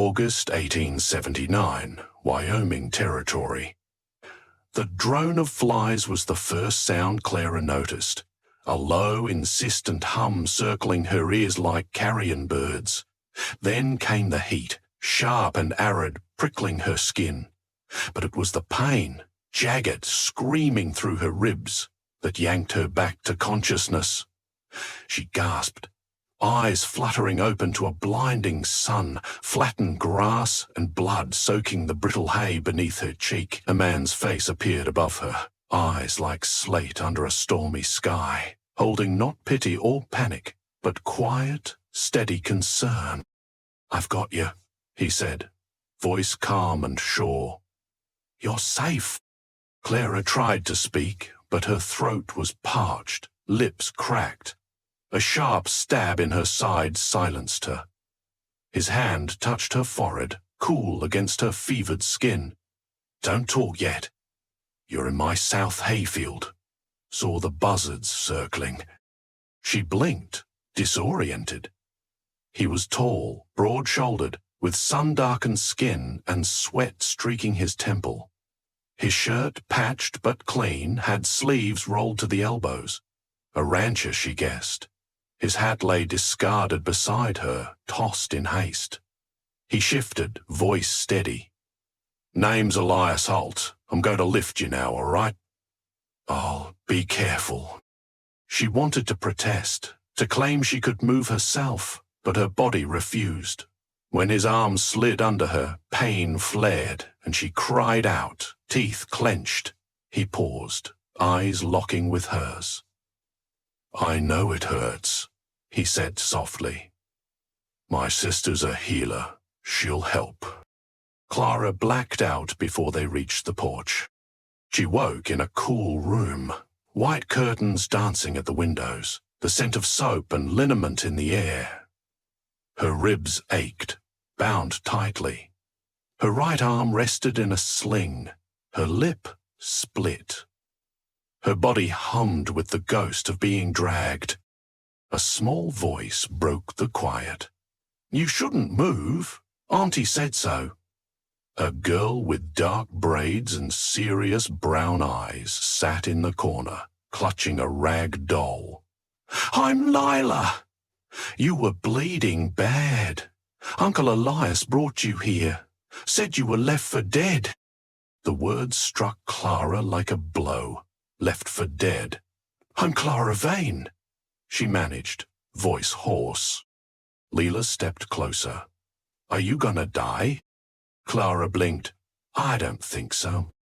August 1879, Wyoming Territory. The drone of flies was the first sound Clara noticed, a low, insistent hum circling her ears like carrion birds. Then came the heat, sharp and arid, prickling her skin. But it was the pain, jagged, screaming through her ribs, that yanked her back to consciousness. She gasped, eyes fluttering open to a blinding sun, flattened grass and blood soaking the brittle hay beneath her cheek. A man's face appeared above her, eyes like slate under a stormy sky, holding not pity or panic, but quiet, steady concern. "I've got you," he said, voice calm and sure. "You're safe." Clara tried to speak, but her throat was parched, lips cracked. A sharp stab in her side silenced her. His hand touched her forehead, cool against her fevered skin. "Don't talk yet. You're in my south hayfield. Saw the buzzards circling." She blinked, disoriented. He was tall, broad-shouldered, with sun-darkened skin and sweat streaking his temple. His shirt, patched but clean, had sleeves rolled to the elbows. A rancher, she guessed. His hat lay discarded beside her, tossed in haste. He shifted, voice steady. "Name's Elias Holt. I'm going to lift you now, all right?" "Oh, be careful." She wanted to protest, to claim she could move herself, but her body refused. When his arm slid under her, pain flared, and she cried out, teeth clenched. He paused, eyes locking with hers. "I know it hurts," he said softly. "My sister's a healer. She'll help." Clara blacked out before they reached the porch. She woke in a cool room, white curtains dancing at the windows, the scent of soap and liniment in the air. Her ribs ached, bound tightly. Her right arm rested in a sling, her lip split. Her body hummed with the ghost of being dragged. A small voice broke the quiet. "You shouldn't move. Auntie said so." A girl with dark braids and serious brown eyes sat in the corner, clutching a rag doll. "I'm Lila. You were bleeding bad. Uncle Elias brought you here. Said you were left for dead." The words struck Clara like a blow. Left for dead. "I'm Clara Vane," she managed, voice hoarse. Leela stepped closer. "Are you gonna die?" Clara blinked. "I don't think so."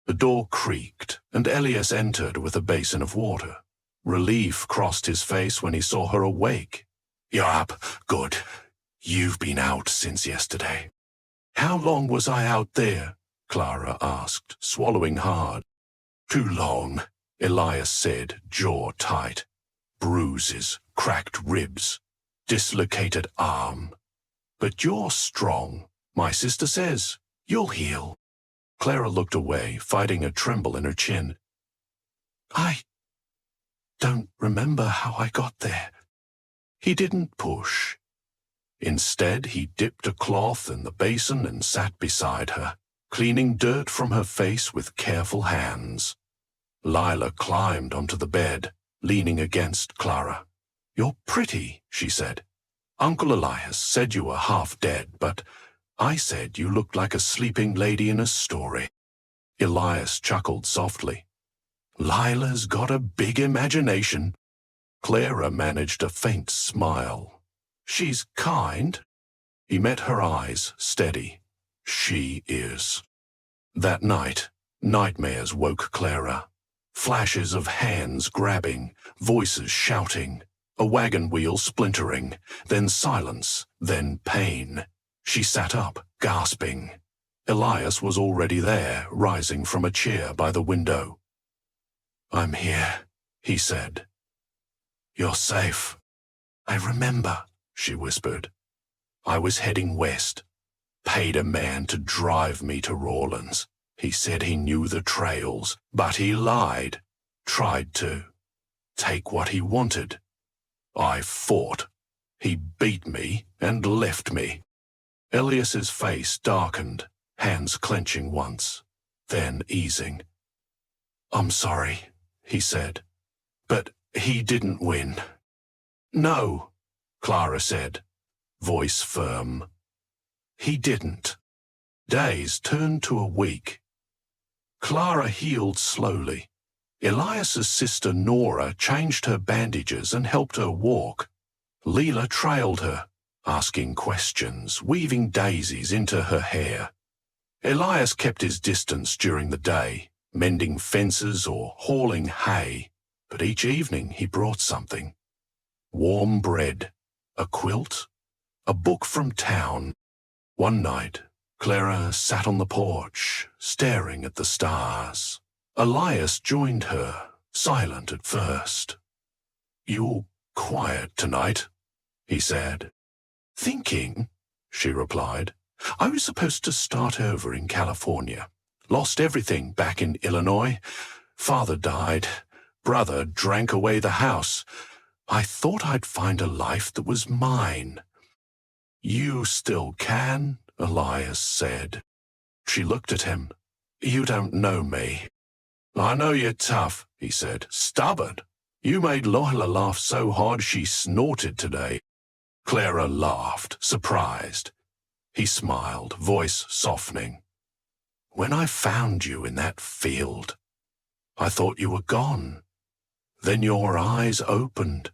The door creaked, and Elias entered with a basin of water. Relief crossed his face when he saw her awake. "You're up. Good. You've been out since yesterday." "How long was I out there?" Clara asked, swallowing hard. "Too long," Elias said, jaw tight. "Bruises, cracked ribs, dislocated arm. But you're strong. My sister says you'll heal." Clara looked away, fighting a tremble in her chin. "I don't remember how I got there." He didn't push. Instead, he dipped a cloth in the basin and sat beside her, cleaning dirt from her face with careful hands. Lila climbed onto the bed, leaning against Clara. "You're pretty," she said. "Uncle Elias said you were half dead, but I said you looked like a sleeping lady in a story." Elias chuckled softly. "Lila's got a big imagination." Clara managed a faint smile. "She's kind." He met her eyes, steady. "She is." That night, nightmares woke Clara. Flashes of hands grabbing, voices shouting, a wagon wheel splintering, then silence, then pain. She sat up, gasping. Elias was already there, rising from a chair by the window. "I'm here," he said. "You're safe." "I remember," she whispered. "I was heading west. Paid a man to drive me to Rawlins. He said he knew the trails, but he lied. Tried to. Take what he wanted. I fought. He beat me and left me. Elias's face darkened, hands clenching once, then easing. "I'm sorry," he said, "but he didn't win." "No," Clara said, voice firm. "He didn't." Days turned to a week. Clara healed slowly. Elias's sister Nora changed her bandages and helped her walk. Leela trailed her, asking questions, weaving daisies into her hair. Elias kept his distance during the day, mending fences or hauling hay, but each evening he brought something. Warm bread, a quilt, a book from town. One night, Clara sat on the porch, staring at the stars. Elias joined her, silent at first. "You're quiet tonight," he said. "Thinking," she replied. "I was supposed to start over in California. Lost everything back in Illinois. Father died. Brother drank away the house. I thought I'd find a life that was mine." "You still can," Elias said. She looked at him. "You don't know me." "I know you're tough," he said. "Stubborn. You made Lila laugh so hard she snorted today." Clara laughed, surprised. He smiled, voice softening. "When I found you in that field, I thought you were gone. Then your eyes opened,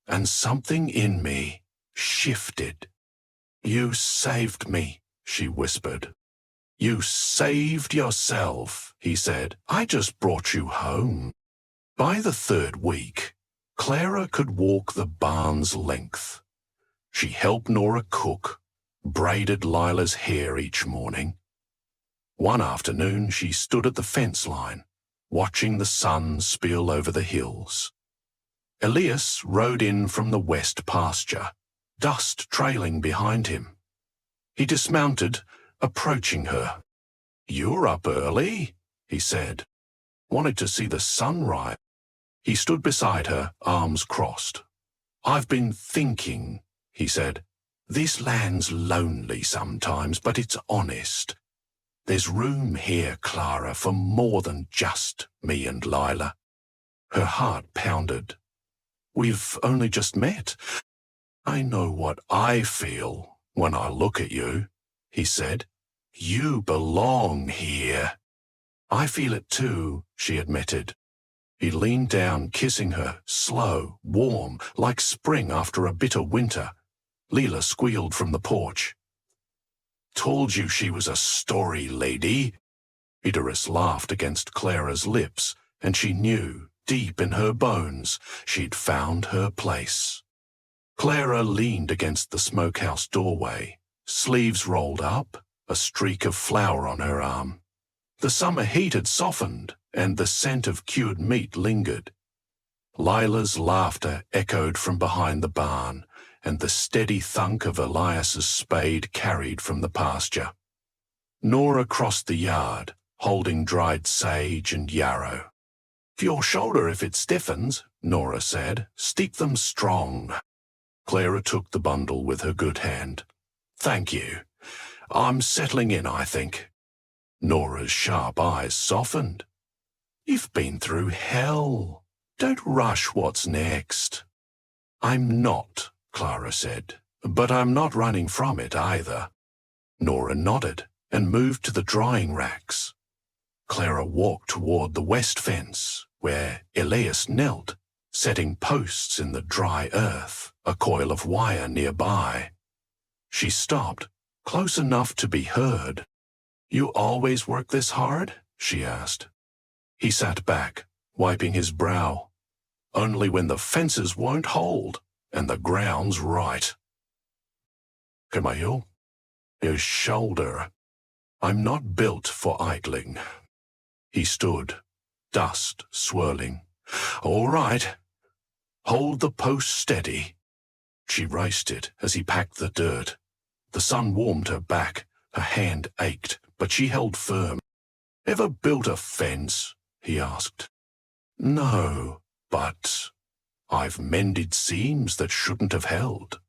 and something in me shifted. You saved me," she whispered. "You saved yourself," he said. "I just brought you home." By the third week, Clara could walk the barn's length. She helped Nora cook, braided Lila's hair each morning. One afternoon she stood at the fence line, watching the sun spill over the hills. Elias rode in from the west pasture, dust trailing behind him. He dismounted, approaching her. "You're up early," he said. "Wanted to see the sunrise." He stood beside her, arms crossed. "I've been thinking," he said. "This land's lonely sometimes, but it's honest. There's room here, Clara, for more than just me and Lila." Her heart pounded. "We've only just met." "I know what I feel when I look at you," he said. "You belong here." "I feel it too," she admitted. He leaned down, kissing her, slow, warm, like spring after a bitter winter. Leela squealed from the porch. "Told you she was a story lady." Idris laughed against Clara's lips, and she knew, deep in her bones, she'd found her place. Clara leaned against the smokehouse doorway, sleeves rolled up, a streak of flour on her arm. The summer heat had softened, and the scent of cured meat lingered. Lila's laughter echoed from behind the barn, and the steady thunk of Elias's spade carried from the pasture. Nora crossed the yard, holding dried sage and yarrow. "For your shoulder if it stiffens," Nora said. "Steep them strong." Clara took the bundle with her good hand. "Thank you. I'm settling in, I think." Nora's sharp eyes softened. "You've been through hell. Don't rush what's next." "I'm not," Clara said, "but I'm not running from it either." Nora nodded and moved to the drying racks. Clara walked toward the west fence, where Elias knelt, setting posts in the dry earth, a coil of wire nearby. She stopped, close enough to be heard. "You always work this hard?" she asked. He sat back, wiping his brow. "Only when the fences won't hold, and the ground's right." "Camille, his shoulder. I'm not built for idling." He stood, dust swirling. "All right. Hold the post steady." She raced it as he packed the dirt. The sun warmed her back, her hand ached, but she held firm. "Ever built a fence?" he asked. "No, but I've mended seams that shouldn't have held.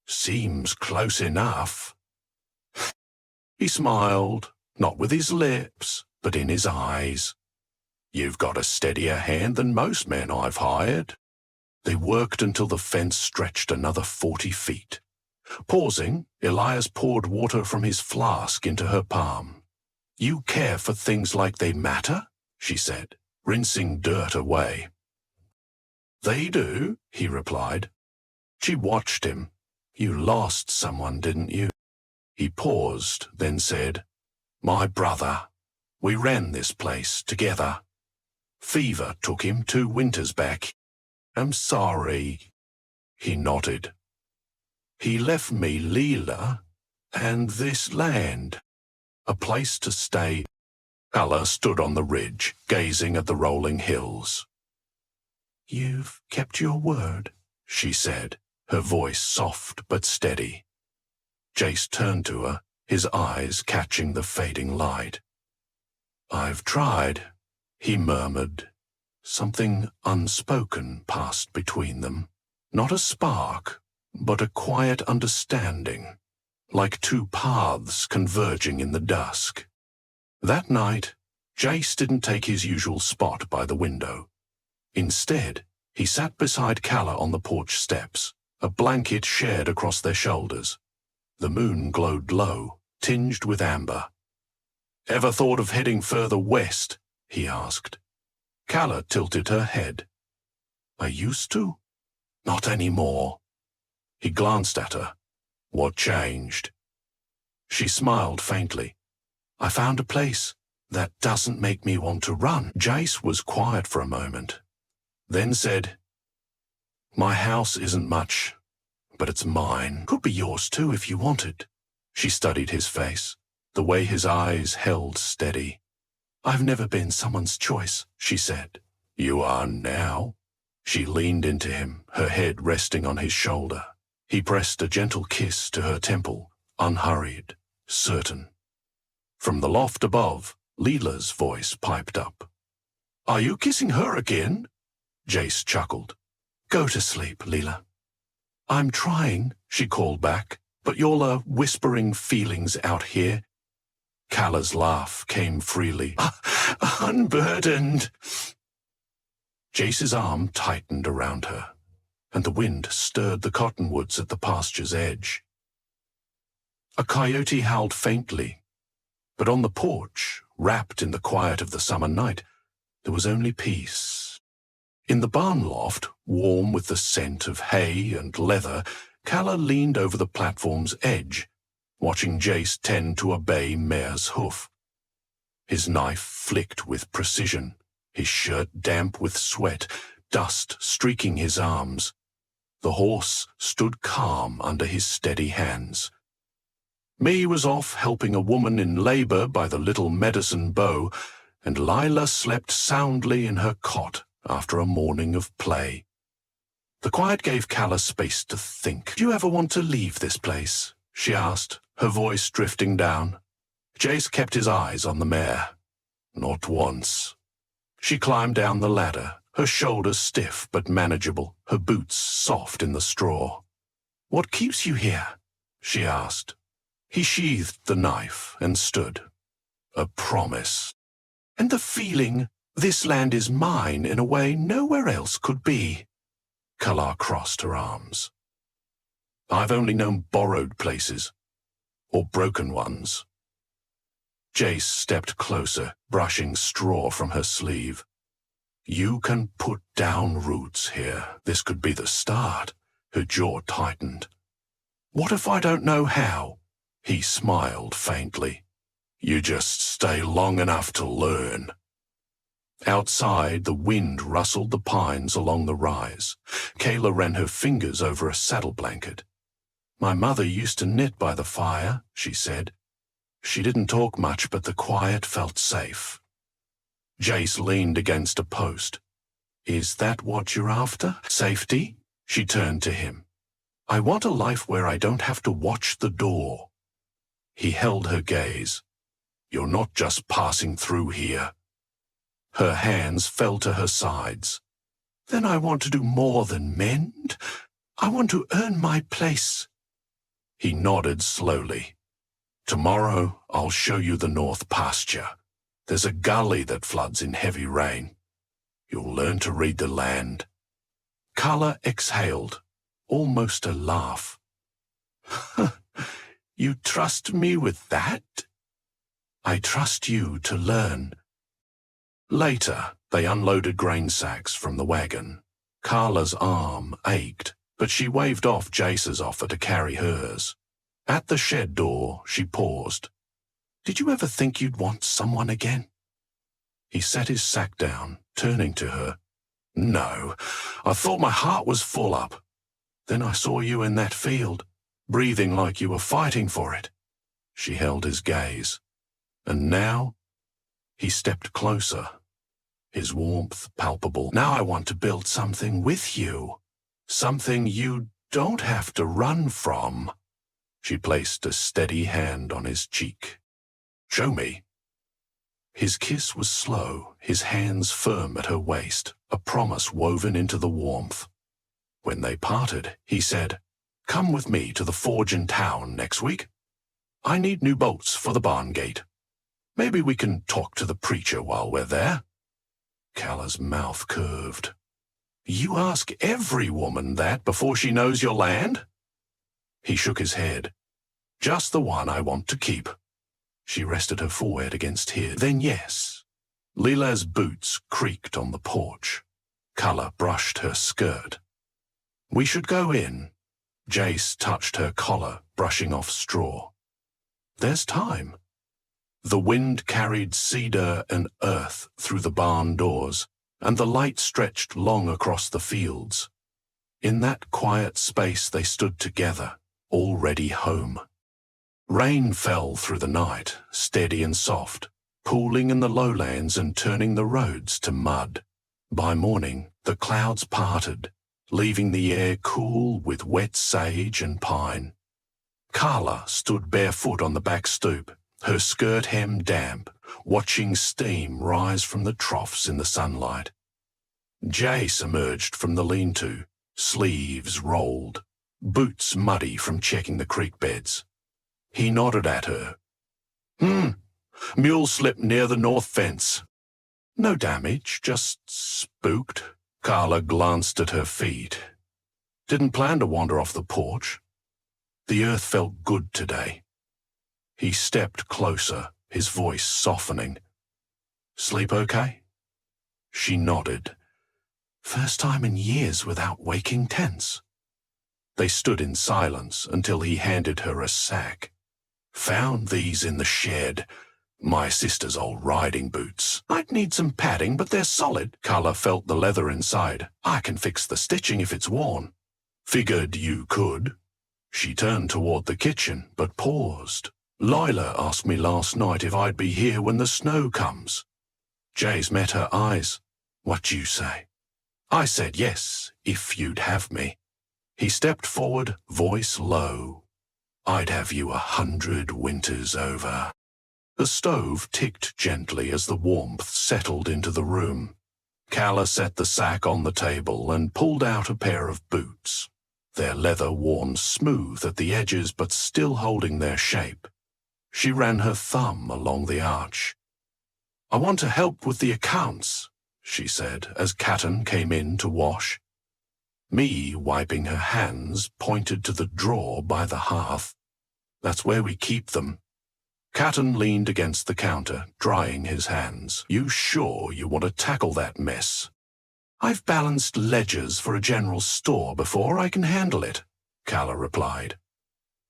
Seems close enough." He smiled, not with his lips, but in his eyes. "You've got a steadier hand than most men I've hired." They worked until the fence stretched another 40 feet. Pausing, Elias poured water from his flask into her palm. "You care for things like they matter?" she said, rinsing dirt away. "They do," he replied. She watched him. "You lost someone, didn't you?" He paused, then said, "My brother. We ran this place together. Fever took him 2 winters back. I'm sorry." He nodded. "He left me Leela and this land, a place to stay." Ella stood on the ridge, gazing at the rolling hills. "You've kept your word," she said, her voice soft but steady. Jace turned to her, his eyes catching the fading light. "I've tried," he murmured. Something unspoken passed between them. Not a spark, but a quiet understanding, like 2 paths converging in the dusk. That night, Jace didn't take his usual spot by the window. Instead, he sat beside Calla on the porch steps, a blanket shared across their shoulders. The moon glowed low, tinged with amber. "Ever thought of heading further west?" he asked. Calla tilted her head. "I used to. Not anymore." He glanced at her. "What changed?" She smiled faintly. "I found a place that doesn't make me want to run." Jace was quiet for a moment, then said, "My house isn't much, but it's mine. Could be yours too if you wanted." She studied his face, the way his eyes held steady. "I've never been someone's choice," she said. "You are now." She leaned into him, her head resting on his shoulder. He pressed a gentle kiss to her temple, unhurried, certain. From the loft above, Leela's voice piped up. "Are you kissing her again?" Jace chuckled. "Go to sleep, Leela." "I'm trying," she called back, "but you're whispering feelings out here." Calla's laugh came freely. "Unburdened." Jace's arm tightened around her, and the wind stirred the cottonwoods at the pasture's edge. A coyote howled faintly, but on the porch, wrapped in the quiet of the summer night, there was only peace. In the barn loft, warm with the scent of hay and leather, Calla leaned over the platform's edge, watching Jace tend to a bay mare's hoof. His knife flicked with precision, his shirt damp with sweat, dust streaking his arms. The horse stood calm under his steady hands. Me was off helping a woman in labor by the little medicine bow, and Lila slept soundly in her cot after a morning of play. The quiet gave Calla space to think. "Do you ever want to leave this place?" she asked, her voice drifting down. Jace kept his eyes on the mare. "Not once." She climbed down the ladder, her shoulders stiff but manageable, her boots soft in the straw. "What keeps you here?" she asked. He sheathed the knife and stood. "A promise. And the feeling this land is mine in a way nowhere else could be." Calla crossed her arms. "I've only known borrowed places, or broken ones." Jace stepped closer, brushing straw from her sleeve. "You can put down roots here. This could be the start." Her jaw tightened. "What if I don't know how?" He smiled faintly. "You just stay long enough to learn." Outside, the wind rustled the pines along the rise. Kayla ran her fingers over a saddle blanket. "My mother used to knit by the fire," she said. She didn't talk much, but the quiet felt safe. Jace leaned against a post. "Is that what you're after? Safety?" She turned to him. "I want a life where I don't have to watch the door." He held her gaze. "You're not just passing through here." Her hands fell to her sides. "Then I want to do more than mend. I want to earn my place." He nodded slowly. Tomorrow I'll show you the north pasture. There's a gully that floods in heavy rain. You'll learn to read the land." Carla exhaled, almost a laugh. "You trust me with that?" "I trust you to learn." Later, they unloaded grain sacks from the wagon. Carla's arm ached, but she waved off Jace's offer to carry hers. At the shed door, she paused. "Did you ever think you'd want someone again?" He set his sack down, turning to her. "No, I thought my heart was full up. Then I saw you in that field, breathing like you were fighting for it." She held his gaze. "And now?" He stepped closer, his warmth palpable. "Now I want to build something with you. Something you don't have to run from." She placed a steady hand on his cheek. "Show me." His kiss was slow, his hands firm at her waist, a promise woven into the warmth. When they parted, he said, "Come with me to the forge in town next week. I need new bolts for the barn gate. Maybe we can talk to the preacher while we're there." Carla's mouth curved. "You ask every woman that before she knows your land?" He shook his head. "Just the one I want to keep." She rested her forehead against his. "Then yes." Lila's boots creaked on the porch. Carla brushed her skirt. "We should go in." Jace touched her collar, brushing off straw. "There's time." The wind carried cedar and earth through the barn doors, and the light stretched long across the fields. In that quiet space they stood together, already home. Rain fell through the night, steady and soft, pooling in the lowlands and turning the roads to mud. By morning, the clouds parted, leaving the air cool with wet sage and pine. Carla stood barefoot on the back stoop, her skirt hem damp, watching steam rise from the troughs in the sunlight. Jace emerged from the lean-to, sleeves rolled, boots muddy from checking the creek beds. He nodded at her. Mule slipped near the north fence." "No damage, just spooked." Carla glanced at her feet. "Didn't plan to wander off the porch. The earth felt good today." He stepped closer, his voice softening. "Sleep okay?" She nodded. "First time in years without waking tense." They stood in silence until he handed her a sack. "Found these in the shed. My sister's old riding boots. I'd need some padding, but they're solid." Carla felt the leather inside. "I can fix the stitching if it's worn." "Figured you could." She turned toward the kitchen, but paused. "Lila asked me last night if I'd be here when the snow comes." Jace met her eyes. "What'd you say?" "I said yes, if you'd have me." He stepped forward, voice low. "I'd have you 100 winters over." The stove ticked gently as the warmth settled into the room. Carla set the sack on the table and pulled out a pair of boots, their leather worn smooth at the edges but still holding their shape. She ran her thumb along the arch. "I want to help with the accounts," she said as Catton came in to wash. Me, wiping her hands, pointed to the drawer by the hearth. "That's where we keep them." Catton leaned against the counter, drying his hands. "You sure you want to tackle that mess?" "I've balanced ledgers for a general store before. I can handle it," Carla replied.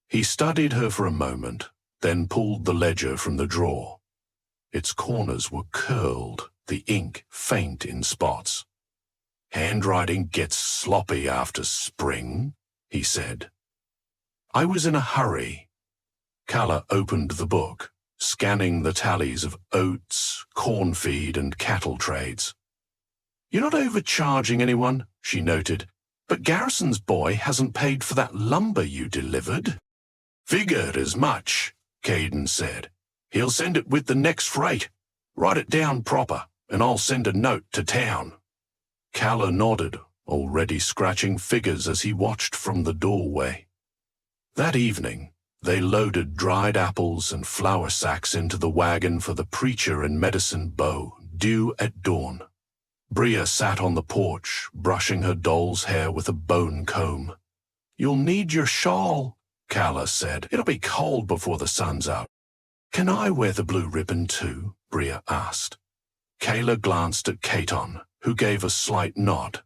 He studied her for a moment, then pulled the ledger from the drawer. Its corners were curled, the ink faint in spots. "Handwriting gets sloppy after spring," he said. "I was in a hurry." Carla opened the book, scanning the tallies of oats, corn feed, and cattle trades. "You're not overcharging anyone," she noted, "but Garrison's boy hasn't paid for that lumber you delivered." "Figured as much," Caden said. "He'll send it with the next freight. Write it down proper, and I'll send a note to town." Carla nodded, already scratching figures as he watched from the doorway. That evening, They loaded dried apples and flour sacks into the wagon for the preacher and Medicine Bow, due at dawn. Bria sat on the porch, brushing her doll's hair with a bone comb. "You'll need your shawl," Calla said. "It'll be cold before the sun's out." "Can I wear the blue ribbon too?" Bria asked. Kayla glanced at Caton, who gave a slight nod.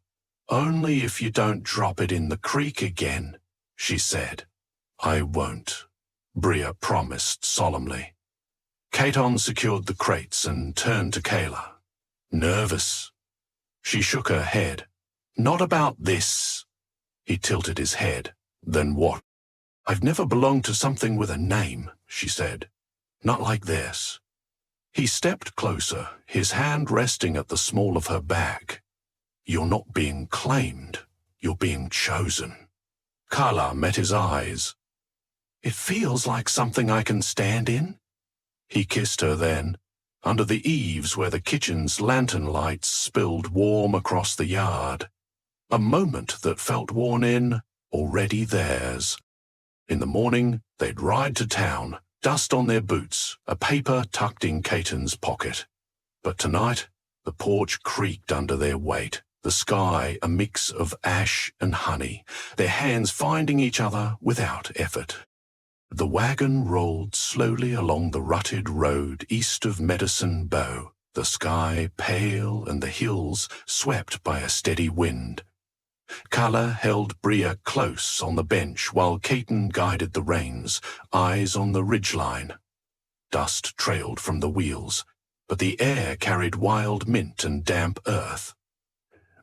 "Only if you don't drop it in the creek again," she said. "I won't," Bria promised solemnly. Caton secured the crates and turned to Kayla. "Nervous?" She shook her head. "Not about this." He tilted his head. "Then what?" "I've never belonged to something with a name," she said. "Not like this." He stepped closer, his hand resting at the small of her back. "You're not being claimed. You're being chosen." Calla met his eyes. "It feels like something I can stand in." He kissed her then, under the eaves where the kitchen's lantern lights spilled warm across the yard. A moment that felt worn in, already theirs. In the morning, they'd ride to town, dust on their boots, a paper tucked in Caton's pocket. But tonight, the porch creaked under their weight, the sky a mix of ash and honey, their hands finding each other without effort. The wagon rolled slowly along the rutted road east of Medicine Bow, the sky pale and the hills swept by a steady wind. Calla held Bria close on the bench while Caton guided the reins, eyes on the ridgeline. Dust trailed from the wheels, but the air carried wild mint and damp earth.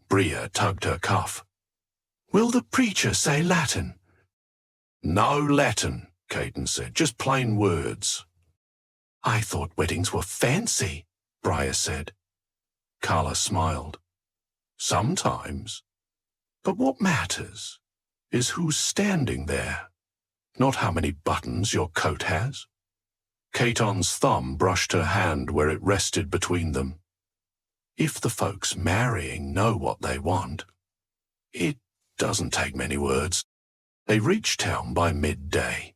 Bria tugged her cuff. "Will the preacher say Latin?" "No Latin," Caton said, "just plain words." "I thought weddings were fancy," Bria said. Calla smiled. "Sometimes. But what matters is who's standing there, not how many buttons your coat has." Caton's thumb brushed her hand where it rested between them. "If the folks marrying know what they want, it doesn't take many words." They reached town by midday.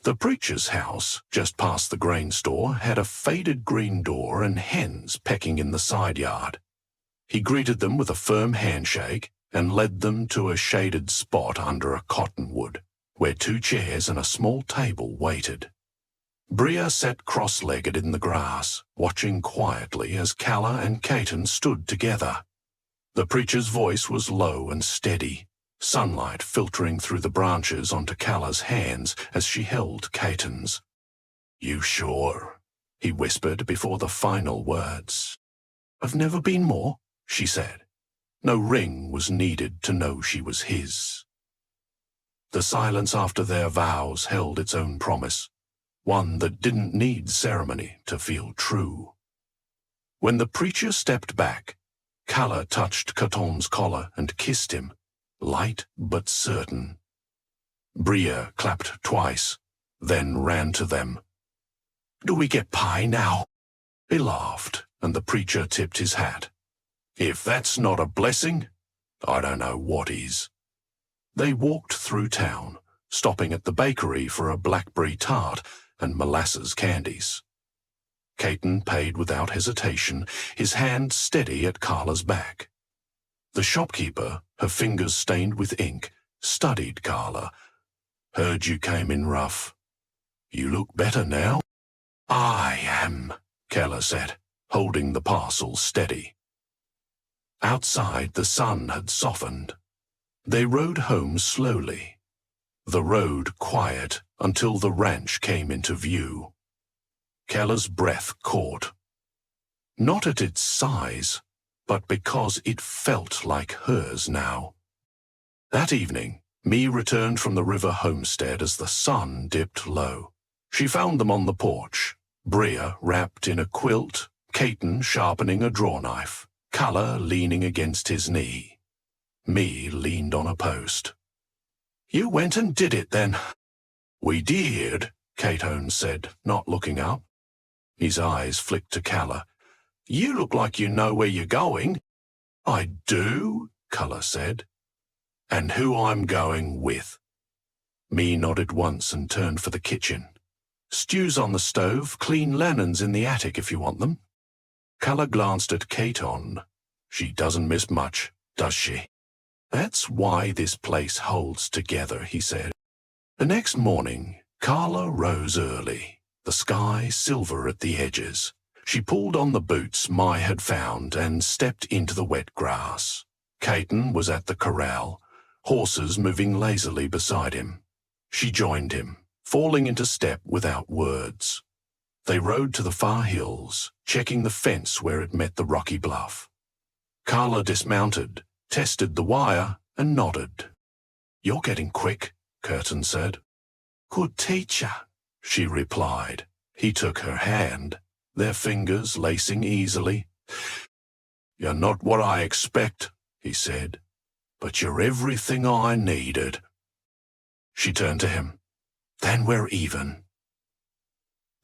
The preacher's house, just past the grain store, had a faded green door and hens pecking in the side yard. He greeted them with a firm handshake and led them to a shaded spot under a cottonwood, where 2 chairs and a small table waited. Bria sat cross-legged in the grass, watching quietly as Calla and Caton stood together. The preacher's voice was low and steady, sunlight filtering through the branches onto Calla's hands as she held Caton's. "You sure?" he whispered before the final words. "I've never been more," she said. No ring was needed to know she was his. The silence after their vows held its own promise, one that didn't need ceremony to feel true. When the preacher stepped back, Calla touched Caton's collar and kissed him, light but certain. Bria clapped twice, then ran to them. "Do we get pie now?" He laughed, and the preacher tipped his hat. "If that's not a blessing, I don't know what is." They walked through town, stopping at the bakery for a blackberry tart and molasses candies. Caton paid without hesitation, his hand steady at Calla's back. The shopkeeper, her fingers stained with ink, studied Calla. "Heard you came in rough. You look better now." "I am," Calla said, holding the parcel steady. Outside, the sun had softened. They rode home slowly, the road quiet until the ranch came into view. Calla's breath caught. Not at its size, but because it felt like hers now. That evening, Mee returned from the river homestead as the sun dipped low. She found them on the porch, Bria wrapped in a quilt, Caton sharpening a draw knife, Calla leaning against his knee. Mee leaned on a post. "You went and did it, then?" "We did," Caton said, not looking up. His eyes flicked to Calla. "You look like you know where you're going." "I do," Calla said. "And who I'm going with." Me nodded once and turned for the kitchen. Stew's on the stove, clean linens in the attic if you want them. Calla glanced at Caton. She doesn't miss much, does she? That's why this place holds together, he said. The next morning, Carla rose early, the sky silver at the edges. She pulled on the boots Mai had found and stepped into the wet grass. Caton was at the corral, horses moving lazily beside him. She joined him, falling into step without words. They rode to the far hills, checking the fence where it met the rocky bluff. Carla dismounted, tested the wire, and nodded. "You're getting quick," Curtin said. "Good teacher," she replied. He took her hand, their fingers lacing easily. "You're not what I expect," he said, "but you're everything I needed." She turned to him. "Then we're even."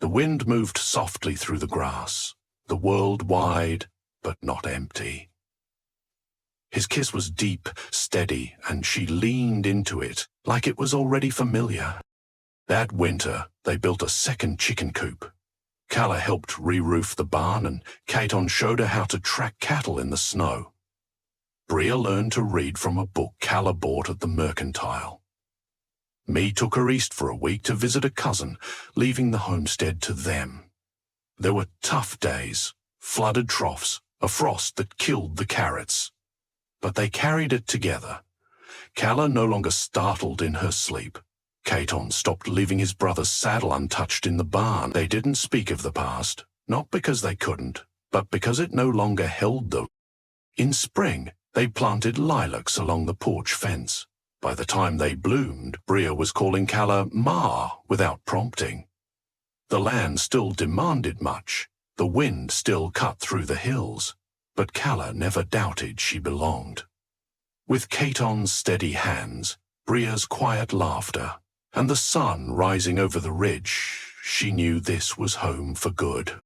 The wind moved softly through the grass, the world wide but not empty. His kiss was deep, steady, and she leaned into it like it was already familiar. That winter, they built a second chicken coop. Calla helped re-roof the barn, and Caton showed her how to track cattle in the snow. Bria learned to read from a book Calla bought at the mercantile. Me took her east for a week to visit a cousin, leaving the homestead to them. There were tough days, flooded troughs, a frost that killed the carrots. But they carried it together. Calla no longer startled in her sleep. Caton stopped leaving his brother's saddle untouched in the barn. They didn't speak of the past, not because they couldn't, but because it no longer held them. In spring, they planted lilacs along the porch fence. By the time they bloomed, Bria was calling Calla Ma without prompting. The land still demanded much. The wind still cut through the hills. But Calla never doubted she belonged. With Caton's steady hands, Bria's quiet laughter, and the sun rising over the ridge, she knew this was home for good.